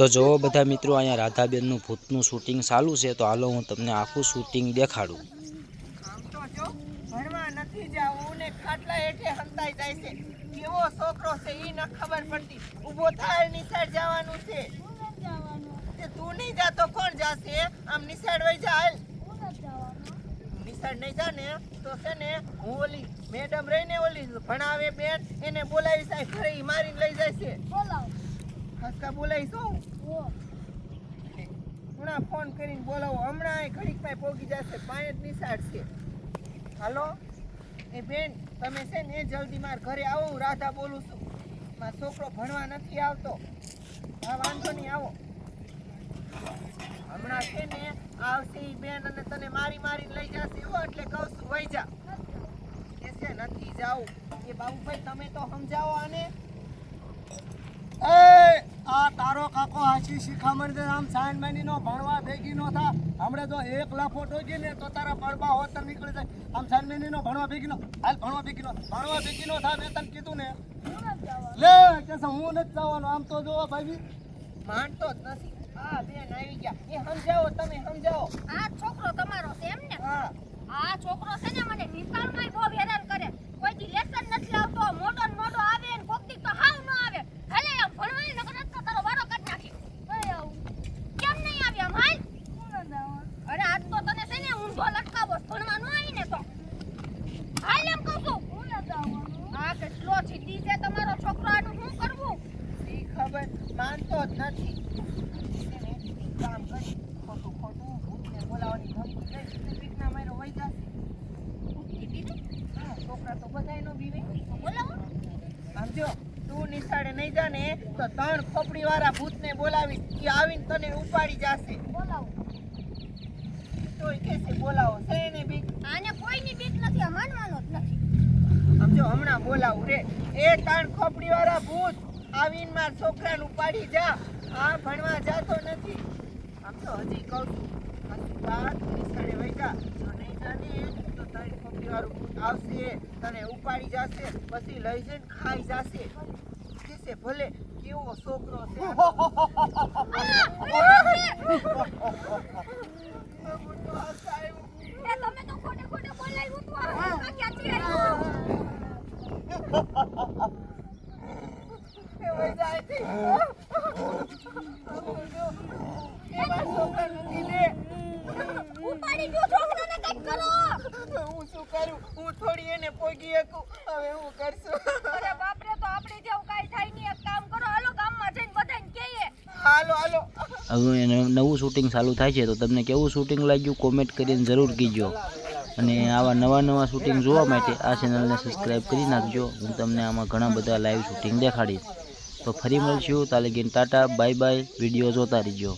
તો જો બધા મિત્રો અહીંયા રાધાબેનનું ભૂતનું શૂટિંગ ચાલુ છે, તો હાલો હું તમને આખું શૂટિંગ દેખાડું। આમ તો જો ભણવા નથી જાવું ને ખાટલા હેઠે હંતાઈ જાય છે, કેવો છોકરો છે ઈ ન ખબર પડતી। ઊભો થાય નિસાડ જવાનું છે, તે તું નહીં જા તો કોણ જાશે? આમ નિસાડ વઈ જા, હાલ નિસાડ નહીં જા ને તો છે ને હું ઓલી મેડમ રહીને ઓલી ભણાવે બેન એને બોલાવી સાહેબ ઘરે ઈ મારીને લઈ જાય છે। બોલાવ હસકા બોલાવીશ હું હમણાં ફોન કરીને બોલાવો, હમણાં ઘડીક પાસે પહોંચી જશે, 5 નિસાડ છે। હાલો એ બેન તમે છે ને જલ્દી માર ઘરે આવો, હું રાધા બોલું છું, મારો છોકરો ભણવા નથી આવતો। હા વાંધો નહીં, આવો હમણાં છે ને આવશે ઈ બેન અને તને મારીને લઈ જશે હો, એટલે કહું છું વઈ જા। કે છે નથી જાવું એ બાબુભાઈ તમે તો સમજાવો આને। એ આ તારો કાકો હાચી શિખામણ દે, આમ સાઈન મહિનો ભણવા ભેગી નો થા। હમણે જો 1 લાફો ટોકી ને તો તારા પડબા હોત તો નીકળી જાય। આમ સાઈન મહિનો ભણવા ભેગી નો હાલ, ભણવા ભેગી નો થા, મેં તને કીધું ને લે કે હું નથી જવાનું। આમ તો જો ભાઈ માનતો જ નથી। હા બેન આવી ગયા, એ સમજાવો તમે સમજાવો। આ છોકરો તમારો છે એમ ને? હા આ છોકરો છે ને મને નિશાળમાં બહુ હેરાન કરે, કોઈ દી લેસન નથી આવતો, મોટો ને મોટો આવે ને કોક દી તો હાવ ન આવે, ભલે આમ ભણવાની નકર તો તારો વારો કાઢ નાખી। કેમ નહીં આવી આમ હાલ? અરે આજ તો તને છે ને ઊંધો લટકાવો, ભણવા ન આવી ને તો હાલ એમ કહું છું। આ કેટલો જીદ્દી છે તમારો છોકરો, આનું શું કરવું? ઈ ખબર માનતો જ નથી। કામ કરી ખોટું ભૂતને બોલાવવાની ધમકી દઈ પીકના મારો વઈ જશે। હા છોકરા તો બધાય નો બીવે, બોલાવો આમ જો તું નિશાળે નહીં જા ને તો 3 ખોપડી વાળા ભૂતને બોલાવીશ, ઈ આવીને તને ઉપાડી જશે। બોલાવો તોય કેસે બોલાવો છે ને બીક? આને કોઈની બીક નથી, આ માનવાનો જ નથી। આમ જો હમણાં બોલાવું રે, એ 3 ખોપડી વાળા ભૂત આવીને મારા છોકરાને ઉપાડી જા, આ ભણવા જાતો નથી। આમ તો હજી કહું છું વાત નિશાળે વઈ જા, જો નહીં જાને તો 3 ખોપડી વાળું ભૂત આવશે, તને ઉપાડી જશે, પછી લઈ જઈને ખાઈ જશે। કેસે ભલે કેવો છોકરો છે। એ તમે તો ખોટે બોલાવ્યું તો આ ક્યાંથી એ વઈ જાય છે, એ મારા છોકરાને દીધે ઉપાડી ગયો છોકરાને કંઈક કરો। હું શું કરું? હું થોડી એને પોગી શકું, હવે હું કરશું? અરે બાપ રે, તો આપણે જેવું કાઈ થાય નહીં, એક કામ કરો, હાલો ગામમાં જઈને બધાને કહીએ। હાલો હવે નવું શૂટિંગ ચાલુ થાય છે, તો તમને કેવું શૂટિંગ લાગ્યું કોમેન્ટ કરીને જરૂર કીજો। અને આવા નવા શૂટિંગ જોવા માટે આ ચેનલને સબસ્ક્રાઈબ કરી નાખજો। હું તમને આમાં ઘણા બધા લાઈવ શૂટિંગ દેખાડીશ। તો ફરી મળશું, તાલે ગીન ટાટા બાય બાય, વિડીયો જોતા રહીજો।